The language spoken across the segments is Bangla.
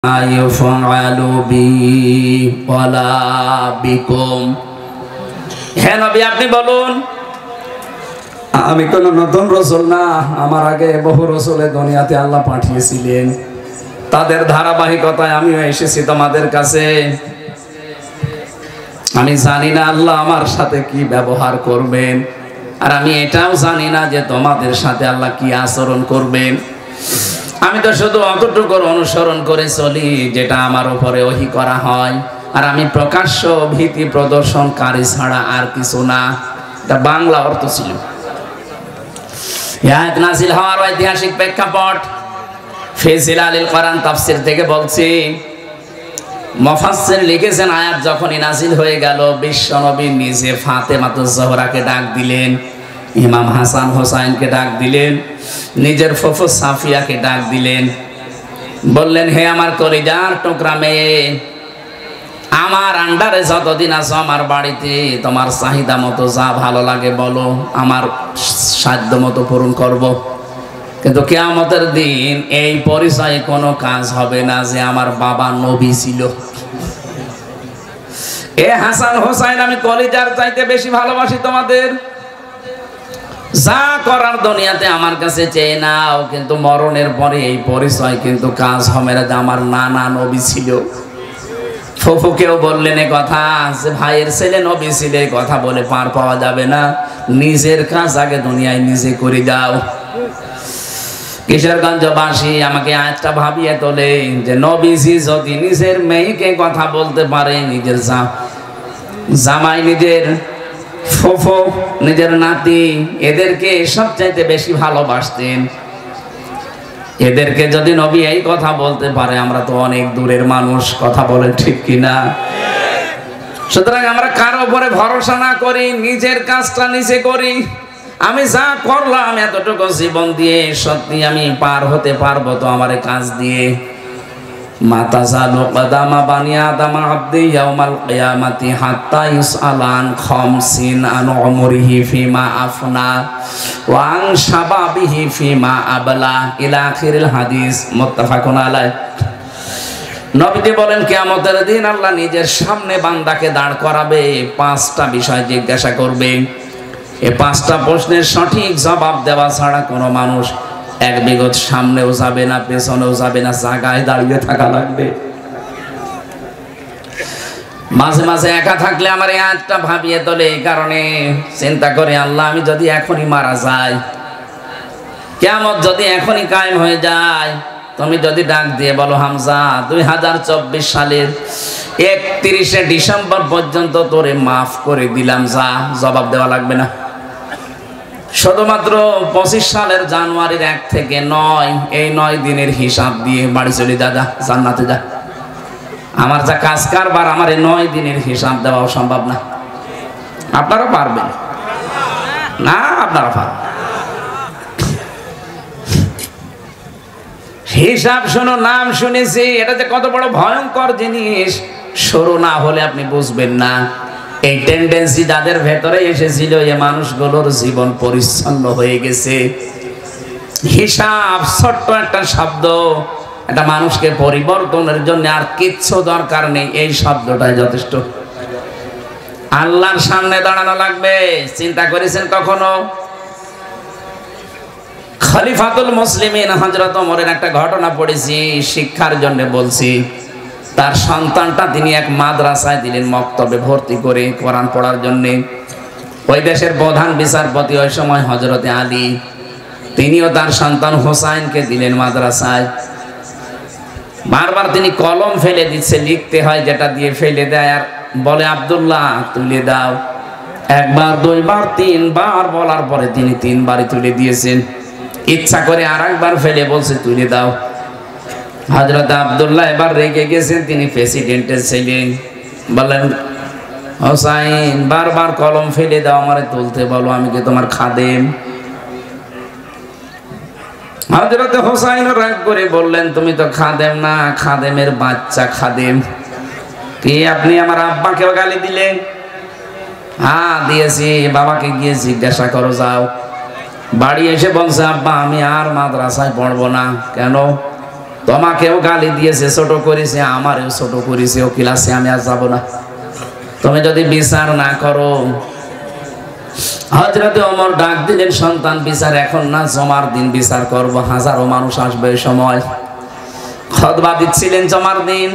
ইউফআলু বি ওয়ালা বিকুম। হে নবী, আপনি বলুন, আমি কোন নতুন রাসূল না, আমার আগে বহু রাসূলের দুনিয়াতে আল্লাহ পাঠিয়েছিলেন, তাদের ধারাবাহিকতায় আমিও এসেছি তোমাদের কাছে। আমি জানি না আল্লাহ আমার সাথে কি ব্যবহার করবেন, আর আমি এটাও জানি না যে তোমাদের সাথে আল্লাহ কি আচরণ করবেন। আমি তো শুধু অতটুকু অনুসরণ করে চলি যেটা আমার উপরে ওহী করা হয়, আর আমি প্রকাশ্য ভীতি প্রদর্শনকারী ছাড়া আর কিছু না। এটা বাংলা অর্থ ছিল। আয়াত নাযিল হওয়ার ঐতিহাসিক প্রেক্ষাপট ফি জিলালিল কোরআন তাফসীর থেকে বলছি। মুফাসসির লিখেছেন, আয়াত যখনই নাযিল হয়ে গেল, বিশ্বনবী নিজে ফাতেমাতুজ জোহরাকে ডাক দিলেন, ইমাম হাসান হোসাইনকে ডাক দিলেন, নিজের ফুফু সাফিয়াকে ডাক দিলেন, বললেন, হে আমার কলিজার টুকরা মেয়ে, আমার আন্ডারে যতদিন আছো আমার বাড়িতে, তোমার চাহিদা মতো যা ভালো লাগে বলো, আমার সাধ্য মতো পূরণ করব। কিন্তু কিয়ামতের দিন এই পরিচয়ে কোনো কাজ হবে না যে আমার বাবা নবী ছিল। এ হাসান হোসাইন, আমি কলিজার চাইতে বেশি ভালোবাসি তোমাদের। যা করার দুনিয়াতে আমার কাছে চেয়ে নাও, কিন্তু মরণের পরে এই পরিচয় কিন্তু কাজ হবে না যে আমার নানা নবী ছিল। ফুফুকেও বললেন এ কথা, যে ভাইয়ের ছেলে নবী ছিল, এই কথা বলে পার পাওয়া যাবে না, নিজের কাজ আগে দুনিয়ায় নিজে করে দাও। কিশোরগঞ্জবাসী আমাকে আজটা ভাবিয়ে তোলে যে নবীজি যদি নিজের মেয়েকে কথা বলতে পারে, নিজের জামাই, নিজের ফুফু, নিজের নাতি, এদেরকে সবচাইতে বেশি ভালোবাসতেন, এদেরকে যদি নবী এই কথা বলতে পারে, আমরা তো অনেক দূরের মানুষ। কথা বলেন ঠিক কিনা? সুতরাং আমরা কারো উপরে ভরসা না করি, নিজের কাজটা নিজে করি। আমি যা করলাম এতটুকু জীবন দিয়ে সত্যি আমি পার হতে পারবো তো আমার কাজ দিয়ে। মাতাজালু কদামা বানি আদম আবদি ইয়াউমাল কিয়ামাতি হাত্তা ইউসআলান খামসিন আন উমরিহি ফিমা আফনা ওয়া আন শাবাবিহি ফিমা আবলা ইলা আখিরিল হাদিস, মুত্তাফাকুন আলাইহি। নবীজি বলেন, কিয়ামতের দিন আল্লাহ নিজের সামনে বান্দাকে দাঁড় করাবে, পাঁচটা বিষয় জিজ্ঞাসা করবে। এই পাঁচটা প্রশ্নের সঠিক জবাব দেওয়া ছাড়া কোনো মানুষ এক বিগত সামনেও যাবে না, পেছনেও যাবে না, জায়গায় দাঁড়িয়ে থাকা লাগবে। মাঝে মাঝে একা থাকলে আমার এই আয়াতটা ভাবিয়ে তোলে, এই কারণে চিন্তা করে, আল্লাহ আমি যদি এখনই মারা যাই, কিয়ামত যদি এখনই কায়েম হয়ে যায়, তুমি যদি ডাক দিয়ে বলো, হামজা 2024 সালের 31শে ডিসেম্বর পর্যন্ত তোরে মাফ করে দিলাম, যা, জবাব দেওয়া লাগবে না। শুধুমাত্র 25 সালের জানুয়ারির 1 থেকে 9, এই 9 দিনের হিসাব দিয়ে বাড়ি চলে যা, জান্নাতে যা। আমার যা কাজ কারবার, আমার এই 9 দিনের হিসাব দেওয়াও সম্ভব না। আপনারা পারবেন না? আপনারা পারবেন? হিসাব শোনো, নাম শুনেছি, এটা যে কত বড় ভয়ঙ্কর জিনিস শুরু না হলে আপনি বুঝবেন না। এই টেন্ডেন্সি যাদের ভেতরে এসেছিল, এই মানুষগুলোর জীবন পরিচ্ছন্ন হয়ে গেছে। হিসাব ছোট্ট একটা শব্দ, একটা মানুষকে পরিবর্তনের জন্য আর কিচ্ছু দরকার নেই, এই শব্দটাই যথেষ্ট। আল্লাহর সামনে দাঁড়ানো লাগবে। চিন্তা করেছেন কখনো? খলিফাতুল মুসলিমিন হযরত ওমরের একটা ঘটনা পড়েছি, শিক্ষার জন্য বলছি। তার সন্তানটা তিনি এক মাদ্রাসায় দিলেন, মক্তবে ভর্তি করে কোরআন পড়ার জন্য। ওই দেশের প্রধান বিচারপতি ওই সময় হযরতে আলী, তিনিও তার সন্তান হোসাইনকে দিলেন মাদ্রাসায়। বারবার তিনি কলম ফেলে দিচ্ছে, লিখতে হয় যেটা দিয়ে ফেলে দেয়, আর বলে, আব্দুল্লাহ তুলে দাও। একবার, দুইবার, তিনবার বলার পরে তিনি 3 বারই তুলে দিয়েছেন। ইচ্ছা করে আর একবার ফেলে বলছে, তুলে দাও। হযরত আব্দুল্লাহ এবার রেগে গেছেন, তিনি প্রেসিডেন্টের ছিলেন। বললেন, হোসাইন বারবার কলম ফেলে দাও, আমারে তুলতে বলো, আমি কি তোমার খাদেম? হযরত হোসাইন রাগ করে বললেন, তুমি তো খাদেম না, খাদেমের বাচ্চা খাদেম। কি আপনি আমার আব্বাকেও গালি দিলেন? হ্যাঁ দিয়েছি, বাবাকে গিয়ে জিজ্ঞাসা করো, যাও। বাড়ি এসে বলছে, আব্বা আমি আর মাদ্রাসায় পড়বো না। কেন? তোমাকেও গালি দিয়েছে, ছোট করেছে, আমারও ছোট করেছে, ও ক্লাসে আমি আর যাবো না। তুমি যদি বিচার না করো। হযরতে ওমর ডাক দিলেন, সন্তান বিচার এখন না, জমার দিন বিচার করব, হাজারো মানুষ আসবে এই সময়। খুতবা দিচ্ছিলেন জমার দিন,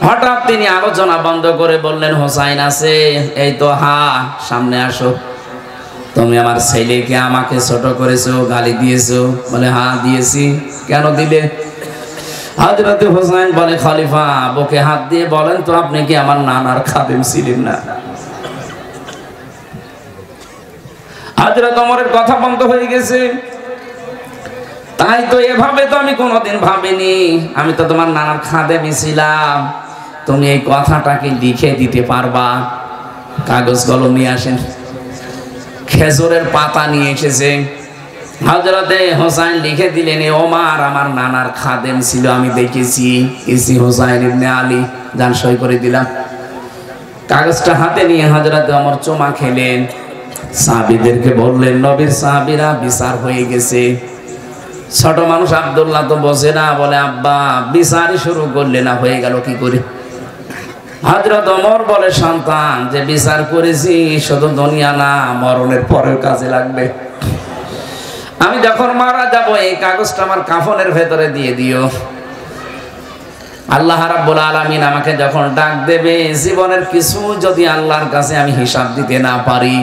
হঠাৎ তিনি আলোচনা বন্ধ করে বললেন, হোসাইন আছে? এই তো। হ্যাঁ, সামনে আসো। তুমি আমার ছেলেকে আমাকে ছোট করেছো, গালি দিয়েছো? বলে হ্যাঁ দিয়েছি। কেন দিলে? হযরতে হোসাইন বলে, খলিফা বুকে হাত দিয়ে বলেন তো, আপনি কি আমার নানার খাদেম ছিলেন না? হযরত ওমরের কথা বন্ধ হয়ে গেছে। তাই তো, এভাবে তো আমি কোনোদিন ভাবিনি, আমি তো তোমার নানার খাদেমই ছিলাম। তুমি এই কথাটাকে লিখে দিতে পারবা? কাগজ কলম নিয়ে আসেন। খেজুরের পাতা নিয়ে এসেছে। হযরতে হোসাইন লিখে দিলেন, ওমর আমার নানার খাদেম ছিল, আমি দেখেছি। ইসি হোসাইন ইবনে আলী, যান সই করে দিলাম। কাগজটা হাতে নিয়ে হযরতে ওমর চুমা খেলেন। সাহাবীদেরকে বললেন, নবীর সাহাবীরা, বিচার হয়ে গেছে। ছোট মানুষ আব্দুল্লাহ তো বসে না, বলে আব্বা বিচারই শুরু করলে না, হয়ে গেল কি করে? হযরত ওমর বলে, সন্তান যে বিচার করেছি শুধু দুনিয়া না, মরণের পরেও কাজে লাগবে। আমি যখন মারা যাব, এই কাগজটা আমার কাফনের ভেতরে দিয়ে দিও। আল্লাহ রাব্বুল আলামিন আমাকে যখন ডাক দেবে, জীবনের কিছু যদি আল্লাহর কাছে আমি হিসাব দিতে না পারি,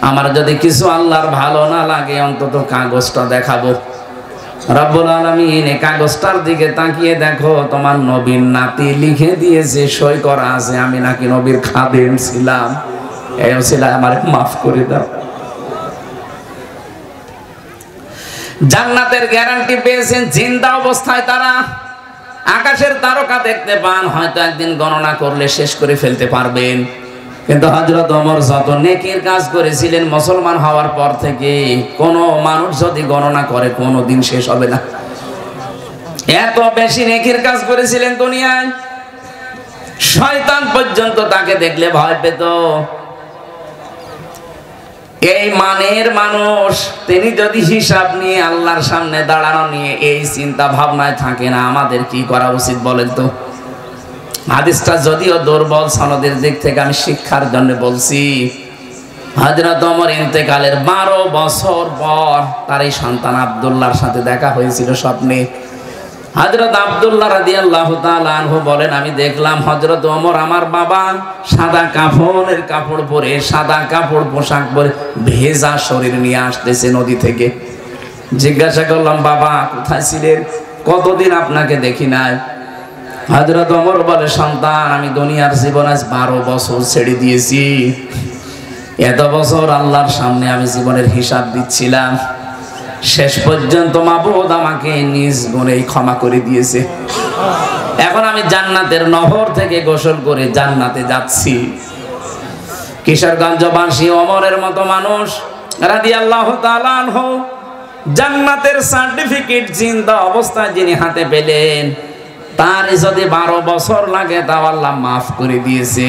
আমার যদি কিছু আল্লাহর ভালো না লাগে, অন্তত কাগজটা দেখাবো। রব্বুল আলামিন এই কাগজটার দিকে তাকিয়ে দেখো, তোমার নবীর নাতি লিখে দিয়েছে, সই করা আছে, আমি নাকি নবীর খাদেম ছিলাম। এই ওসিলায় আমারে মাফ করে দাও। জান্নাতের গ্যারান্টি পেয়েছেন জিন্দা অবস্থায় তারা। আকাশের তারকা দেখতে পান, হয়তো একদিন গণনা করলে শেষ করে ফেলতে পারবেন। কিন্তু হযরত ওমর যত নেকির কাজ করেছিলেন মুসলমান হওয়ার পর থেকে, কোনো মানুষ যদি গণনা করে কোনোদিন শেষ হবে না। এত বেশি নেকির কাজ করেছিলেন দুনিয়ায়, শয়তান পর্যন্ত তাকে দেখলে ভয় পেত। এই মানের মানুষ, তিনি যদি হিসাব নিয়ে আল্লাহর সামনে দাঁড়ানো নিয়ে এই চিন্তা ভাবনায় থাকে না, আমাদের কি করা উচিত বলেন তো? হাদিসটা যদিও দুর্বল সনদের দিক থেকে, আমি শিক্ষার জন্য বলছি। হযরত ওমর ইন্তেকালের 12 বছর পর তার এই সন্তান আব্দুল্লাহর সাথে দেখা হয়েছিল স্বপ্নে। হযরত আব্দুল্লাহ রাদিয়াল্লাহু তাআলা আনহু বলেন, আমি দেখলাম হযরত ওমর আমার বাবা সাদা কাফনের কাপড় পরে, সাদা কাপড় পোশাক পরে, ভেজা শরীর নিয়ে আসতেছে নদী থেকে। জিজ্ঞাসা করলাম, বাবা কোথায় ছিলেন? কতদিন আপনাকে দেখি নাই। হযরত ওমর বলে, সন্তান আমি দুনিয়ার জীবন আজ 12 বছর ছেড়ে দিয়েছি। এত বছর আল্লাহর সামনে আমি জীবনের হিসাব দিচ্ছিলাম, শেষ পর্যন্ত মাবুদ আমাকে নিজ গুণেই ক্ষমা করে দিয়েছে। এখন আমি জান্নাতের নহর থেকে গোসল করে জান্নাতে যাচ্ছি। কিশোরগঞ্জবাসী ওমরের মতো মানুষ রাদিয়াল্লাহু তাআলা আনহু জান্নাতের সার্টিফিকেট জিন্দা অবস্থায় যিনি হাতে পেলেন, তার যদি 12 বছর লাগে তাও আল্লাহ মাফ করে দিয়েছে।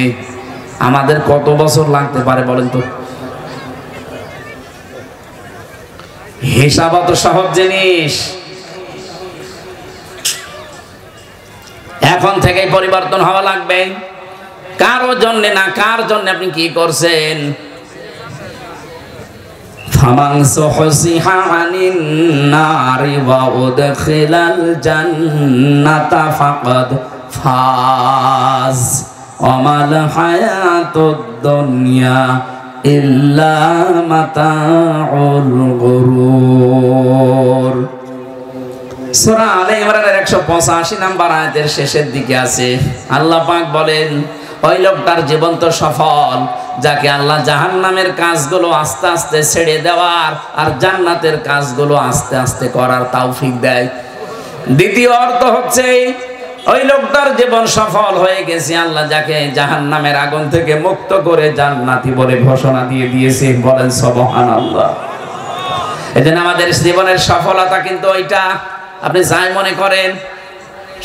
আমাদের কত বছর লাগতে পারে বলেন তো? হিসাব তো সহজ জিনিস, এখন থেকেই পরিবর্তন হওয়া লাগবে। কারো জন্য না, কার জন্য আপনি কি করছেন? ফামান সুহসিহা আনিন নারি ওয়া উদখিলাল জান্নাতা ফাকাদ ফাজ ওয়া মাল হায়াতুদ দুনিয়া ইল্লা মাতাউল গুরুর। সূরা আলে ইমরানের 185 নম্বর আয়াতের শেষের দিকে আছে, আল্লাহ পাক বলেন, ওই লোকটার জীবন তো সফল যাকে আল্লাহ জাহান্নামের কাজগুলো আস্তে আস্তে ছেড়ে দেওয়ার আর জান্নাতের কাজগুলো আস্তে আস্তে করার তৌফিক দেয়। দ্বিতীয় অর্থ হচ্ছে, ওই লোকটার জীবন সফল হয়ে গেছে, আল্লাহ যাকে জাহান্নামের আগুন থেকে মুক্ত করে জান্নাতি বলে ঘোষণা দিয়ে দিয়েছে। বলেন সুবহানাল্লাহ। এজন্য আমাদের জীবনের সফলতা কিন্তু ওইটা, আপনি যাই মনে করেন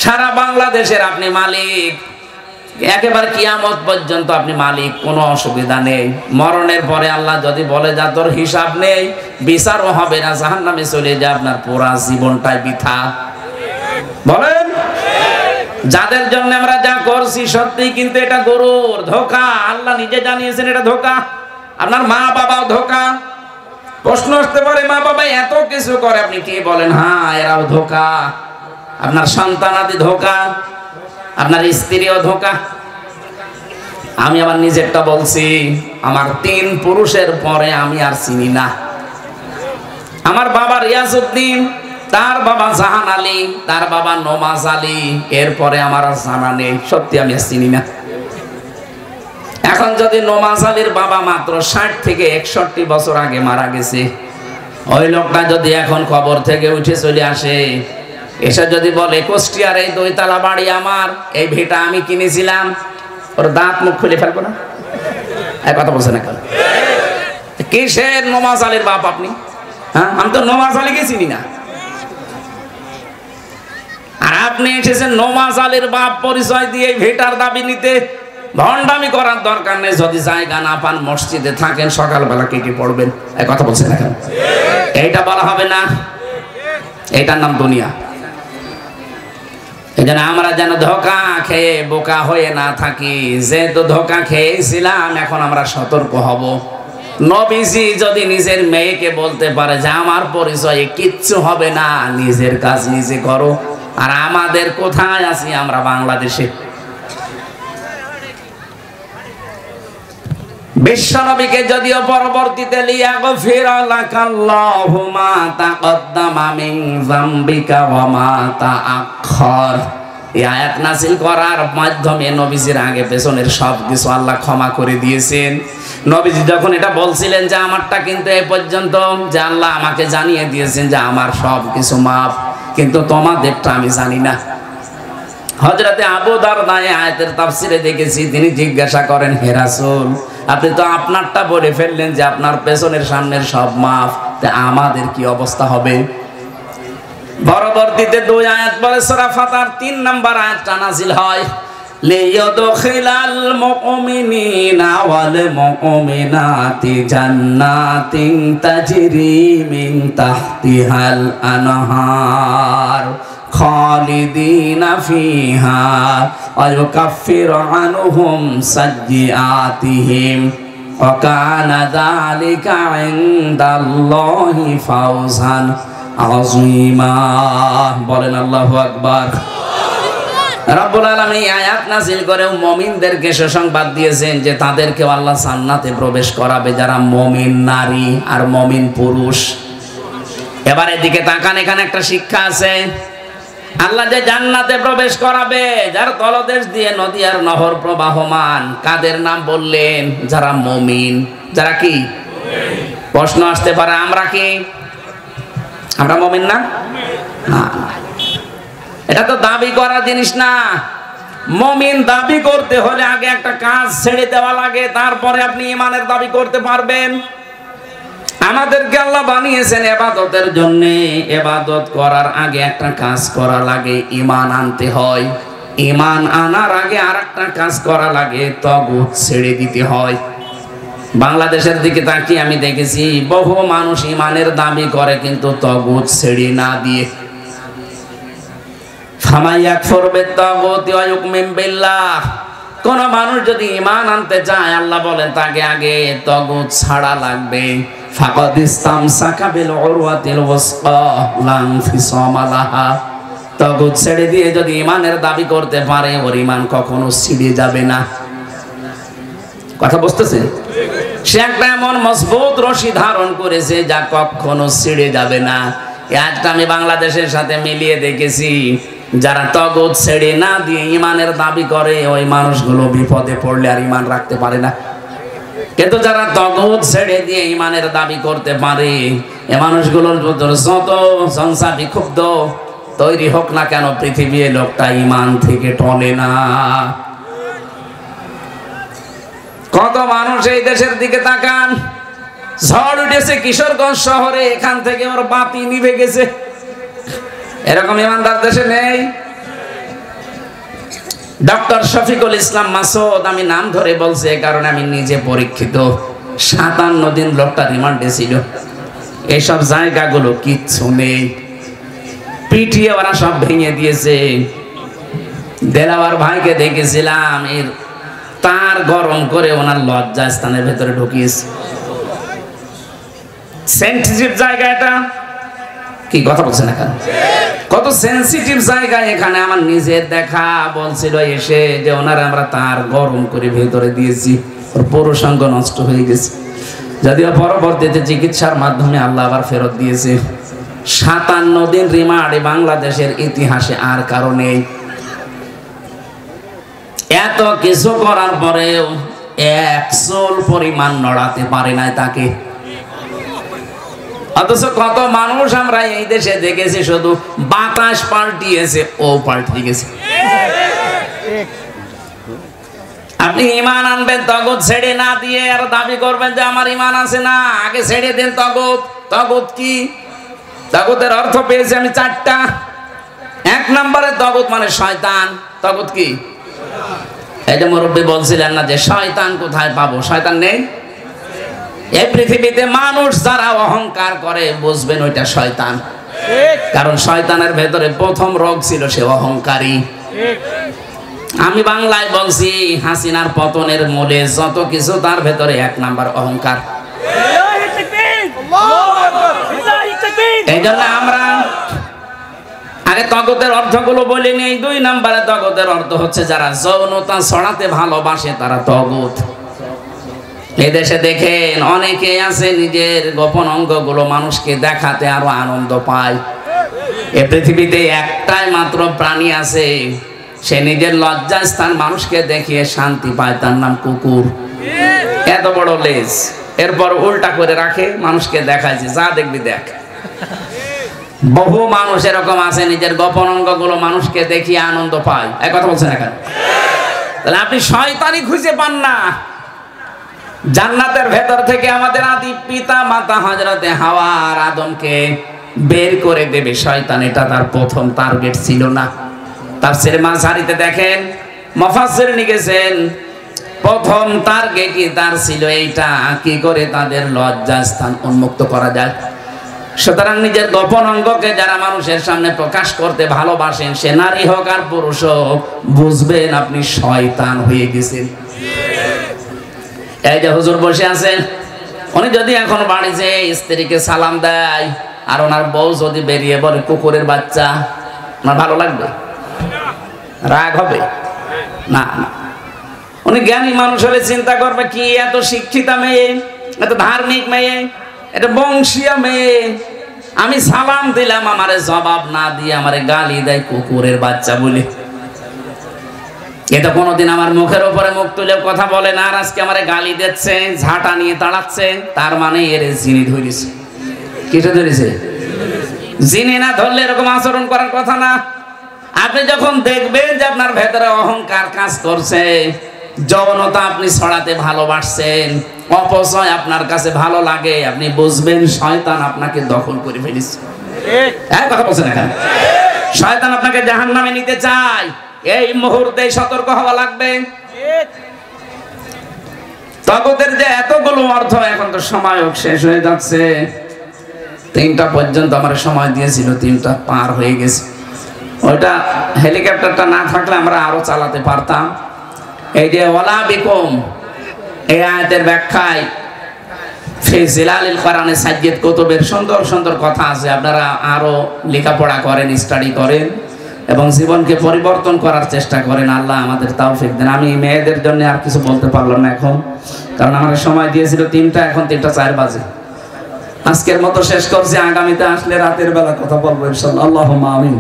সারা বাংলাদেশের আপনি মালিক, একেবারে কিয়ামত পর্যন্ত আপনি মালিক, কোনো অসুবিধা নেই। মরণের পরে আল্লাহ যদি বলে যা তোর হিসাব নেই, বিচারও হবে না, জাহান্নামে চলে যা, আপনার পুরা জীবনটাই বৃথা। বলেন, যাদের জন্য আমরা যা করছি সত্যি কিন্তু এটা গরুর ধোঁকা। আল্লাহ নিজে জানিয়েছেন এটা ধোঁকা। আপনার মা বাবাও ধোঁকা। প্রশ্ন আসতে পারে, মা বাবা এত কিছু করে, আপনি কি বলেন? হ্যাঁ, এরাও ধোঁকা। আপনার সন্তানাদি ধোঁকা, আপনার স্ত্রীও ধোঁকা। আমি আমার নিজেরটা বলছি, আমার 3 পুরুষের পরে আমি আর চিনি না। আমার বাবা রিয়াজউদ্দিন, তার বাবা জাহান আলী, তার বাবা নমাজ আলী, এরপরে আমার আর জানা নেই। সত্যি আমি আর চিনি না। এখন যদি নমাজ আলীর বাবা মাত্র 60 থেকে 61 বছর আগে মারা গেছে, ওই লোকটা যদি এখন কবর থেকে উঠে চলে আসে, এসে যদি বলে কুষ্টিয়ার এই 2 তলা বাড়ি আমার, এই ভিটা আমি কিনেছিলাম, ওর দাঁত মুখ খুলে ফেলবো না? এক কথা বলছে না কেন? কিসের নমাজ আলীর বাপ আপনি? হ্যাঁ, আমি তো নমাজ আলীকে চিনি না। আর আপনি এসেছেন নমাজ আলীর বাপ পরিচয় দিয়ে ভিটার দাবি নিতে। ভণ্ডামি করার দরকার নেই। যদি জায়গা না পান, মসজিদে থাকেন, সকালবেলা কে পড়বেন? এক কথা বলছে না কেন? এইটা বলা হবে না, এইটার নাম দুনিয়া। এই জন্য আমরা যেন ধোঁকা খেয়ে বোকা হয়ে না থাকি। যেহেতু ধোঁকা খেয়েছিলাম, এখন আমরা সতর্ক হব। নবীজি যদি নিজের মেয়েকে বলতে পারে যে আমার পরিচয়ে কিচ্ছু হবে না, নিজের কাজ নিজে করো, আর আমাদের কোথায় আছি? আমরা বাংলাদেশে। বিশ্বনবীকে যদিও পরবর্তীতে লিয়াগফির লাকাল্লাহু মা তাকদ্দামা মিন যামবিকা ওয়া মা তাআখার, এই আয়াত নাযিল করার মাধ্যমে নবীজির আগে পেছনের সব কিছু আল্লাহ ক্ষমা করে দিয়েছেন। নবীজি যখন এটা বলছিলেন যে আমারটা কিন্তু এই পর্যন্ত, যে আল্লাহ আমাকে জানিয়ে দিয়েছেন যে আমার সব কিছু মাফ, কিন্তু তোমাদেরটা আমি জানি না। হযরতে আবু দারদা আয়াতের তাফসিরে দেখেছি, তিনি জিজ্ঞাসা করেন, হে রাসূল, আপনি তো আপনারটা বলে ফেললেন যে আপনার পেছনের সামনের সব মাফ, তা আমাদের কি অবস্থা হবে? পরবর্তীতে 2 আয়াত পরে সূরা ফাতির 3 নম্বর আয়াতটা নাযিল হয়, লিয়াদখিলাল মুমিনিনা ওয়াল মুমিনাতি জান্নাতিন তাজরি মিন তাহতিহাল আনহার খালিদিনা ফিহা ওয়া ইউকাফিরু আনহুম সাইয়্যাতিহিম ওয়া কানা যালিকা ইনদাল্লাহি ফাওজান আযীমা। বলেন আল্লাহু আকবার। রব্বুল আলামিন আয়াত নাযিল করে মুমিনদেরকে সুসংবাদ দিয়েছেন যে তাদেরকে আল্লাহ জান্নাতে প্রবেশ করাবে, যারা মুমিন নারী আর মুমিন পুরুষ। এবার এদিকে তাকান, এখানে একটা শিক্ষা আছে। আল্লাহ যে জান্নাতে প্রবেশ করাবে, যার তলদেশ দিয়ে নদী আর নহর প্রবাহমান, কাদের নাম বললেন? যারা মুমিন। যারা কি? প্রশ্ন আসতে পারে, আমরা কি? আমরা মুমিন না? এটা তো দাবি করা জিনিস না। মুমিন দাবি করতে হলে আগে একটা কাজ ছেড়ে দেওয়া লাগে, তারপরে আপনি ঈমানের দাবি করতে পারবেন। আমাদেরকে আল্লাহ বানিয়েছেন ইবাদতের জন্য। ইবাদত করার আগে একটা কাজ করা লাগে, ঈমান আনতে হয়। ঈমান আনার আগে আরেকটা কাজ করা লাগে, তাগুত ছেড়ে দিতে হয়। বাংলাদেশের দিকে তাকিয়ে আমি দেখেছি বহু মানুষ ঈমানের দাবি করে কিন্তু তাগুত ছেড়ে না দিয়ে। ফামাইয়াকফুর বিত্তাগুতি ওয়া ইউমিন বিল্লাহ, কোন মানুষ যদি ঈমান আনতে চায়, আল্লাহ বলেন তাকে আগে তাগুত ছাড়া লাগবে। ফাকাদ ইসতামসাকা বিল উরওয়াতিল ওয়াসকা লা ইনফিসামা লাহা, তাগুত ছেড়ে দিয়ে যদি ঈমানের দাবি করতে পারে, ওর ঈমান কখনো ছিঁড়ে যাবে না। কথা বুঝতেছেন? সে একটা এমন মজবুত রশি ধারণ করেছে যা কখনো ছিঁড়ে যাবে না। আজকে আমি বাংলাদেশের সাথে মিলিয়ে দেখেছি, যারা তাগুত ছেড়ে না দিয়ে ঈমানের দাবি করে, ওই মানুষগুলো বিপদে পড়লে আর ঈমান রাখতে পারে না। কিন্তু যারা তাগুত ছেড়ে দিয়ে ঈমানের দাবি করতে পারে, এই মানুষগুলোর যত সংসার বিক্ষুব্ধ তৈরি হোক না কেন, পৃথিবীর লোকটা ঈমান থেকে টলে না। কত মানুষ এই দেশের দিকে তাকান, ঝড় উঠেছে কিশোরগঞ্জ শহরে, এখান থেকে ওর বাতি নিভে গেছে। এরকম ইমানদার দেশে নেই। ডক্টর শফিকুল ইসলাম মাসুদ, আমি নাম ধরে বলছি কারণ আমি নিজে পরীক্ষিত। 57 দিন লোকটা রিমান্ডে ছিল। এইসব জায়গাগুলো কিচ্ছু নেই। পিটিয়ে ওরা সব ভেঙে দিয়েছে। দেলাওয়ার ভাইকে দেখেছিলাম এর তার গরম করে ওনার লজ্জা স্থানের ভেতরে ঢুকিয়েছে। সেনসিটিভ জায়গা এটা, কি কথা বলছেন এখানে? কত সেনসিটিভ জায়গা এখানে। আমার নিজের দেখা বলছিল এসে যে ওনারা আমরা তার গরম করে ভেতরে দিয়েছি, ওর পুরুষাঙ্গ নষ্ট হয়ে গেছে। যদিও পরবর্তীতে চিকিৎসার মাধ্যমে আল্লাহ আবার ফেরত দিয়েছে। 57 দিন রিমান্ডে বাংলাদেশের ইতিহাসে আর কারণে এত কিছু করার পরেও 1 চুল পরিমাণ নড়াতে পারে নাই তাকে। অথচ কত মানুষ আমরা এই দেশে দেখেছি শুধু বাতাস পাল্টিয়েছে, ও পাল্টে গেছে। আপনি ঈমান আনবেন তগুত ছেড়ে না দিয়ে আর দাবি করবেন যে আমার ঈমান আছে না, আগে ছেড়ে দেন তগুত। তগুত কি? তগুতের অর্থ পেয়েছি আমি 4টা। 1 নম্বরে তগুত মানে শয়তান। তগুত কি? এই যে মুরব্বী বলছিলেন না যে শয়তান কোথায় পাবো? শয়তান নেই এই পৃথিবীতে। মানুষ যারা অহংকার করে বুঝবেন ওইটা শয়তান, কারণ শয়তানের ভেতরে প্রথম রোগ ছিল সে অহংকারী। আমি বাংলায় বলছি হাসিনার পতনের মূলে যত কিছু তার ভেতরে 1 নাম্বার অহংকার। এই জন্য আমরা আগে তগতের অর্থগুলো বলে নেই। 2 নম্বরে তগতের অর্থ হচ্ছে যারা যৌনতা ছড়াতে ভালোবাসে তারা তগত। এদেশে দেখেন অনেকে আছে নিজের গোপন অঙ্গগুলো মানুষকে দেখাতে আরো আনন্দ পায়। এ পৃথিবীতে একটাই মাত্র প্রাণী আছে সে নিজের লজ্জাস্থান মানুষকে দেখিয়ে শান্তি পায়, তার নাম কুকুর। এত বড় লেজ, এরপর উল্টা করে রাখে, মানুষকে দেখায় যে যা দেখবি দেখ। বহু মানুষ এরকম আছে নিজের গোপন অঙ্গগুলো মানুষকে দেখিয়ে আনন্দ পায়। এক কথা বলছেন এখানে? তাহলে আপনি শয়তানি খুঁজে পান না। জান্নাতের ভেতর থেকে আমাদের আদি পিতা মাতা হযরতে হাওয়া আর আদমকে বের করে দেবে শয়তান, এটা তার প্রথম টার্গেট ছিল না। তাফসীরে মাযহারিতে দেখেন মুফাসসির লিখেছেন প্রথম টার্গেটই তার ছিল এইটা, কি করে তাদের লজ্জাস্থান উন্মুক্ত করা যায়। সুতরাং নিজের গোপন অঙ্গকে যারা মানুষের সামনে প্রকাশ করতে ভালোবাসেন, সে নারী হোক আর পুরুষ হোক, বুঝবেন আপনি শয়তান হয়ে গেছেন। এই যে হুজুর বসে আছেন, উনি যদি এখন বাড়িতে স্ত্রীকে সালাম দেয় আর ওনার বউ যদি বেরিয়ে বলে কুকুরের বাচ্চা, ওনার ভালো লাগবে? রাগ হবে না। উনি জ্ঞানী মানুষ হলে চিন্তা করবে কি এত শিক্ষিতা মেয়ে, এত ধার্মিক মেয়ে, এটা বংশীয় মেয়ে, আমি সালাম দিলাম আমারে জবাব না দিয়ে আমারে গালি দেয় কুকুরের বাচ্চা বলে। এটা কোনোদিন আমার মুখের উপরে মুখ তুলে কথা বলে না, আর আজকে আমারে গালি দিচ্ছে, ঝাঁটা নিয়ে তাড়াচ্ছে, তার মানে এর জিনি ধরেছে। কিটা ধরেছে? জিনি না ধরলে এরকম আচরণ করার কথা না। আপনি যখন দেখবেন যে আপনার ভেতরে অহংকার কাজ করছে, যৌনতা আপনি ছড়াতে ভালোবাসছেন, অপচয় আপনার কাছে ভালো লাগে, আপনি বুঝবেন শয়তান আপনাকে দখল করে ফেলেছে। এক কথা বলছেন এখানে? শয়তান আপনাকে জাহান্নামে নিতে চায়। এই মুহূর্তে সতর্ক হওয়া লাগবে। তগতের যে এতগুলো অর্থ, এখন তো সময় শেষ হয়ে যাচ্ছে। 3টা পর্যন্ত আমার সময় দিয়েছিল, 3টা পার হয়ে গেছে। ওইটা হেলিকপ্টারটা না থাকলে আমরা আরো চালাতে পারতাম। এই যে ওয়ালা বিকুম, এই আয়াতের ব্যাখ্যায় ফি জিলালিল কোরআনে সাজ্জাদ কুতুবের সুন্দর সুন্দর কথা আছে। আপনারা আরো লেখাপড়া করেন, স্টাডি করেন এবং জীবনকে পরিবর্তন করার চেষ্টা করেন। আল্লাহ আমাদের তৌফিক দেন। আমি মেয়েদের জন্য আর কিছু বলতে পারলাম না এখন, কারণ আমার সময় দিয়েছিল 3টা, এখন 3টা 4 বাজে। আজকের মতো শেষ করছি, আগামীতে আসলে রাতের বেলা কথা বলবো ইনশাআল্লাহ। আল্লাহুম্মা আমিন।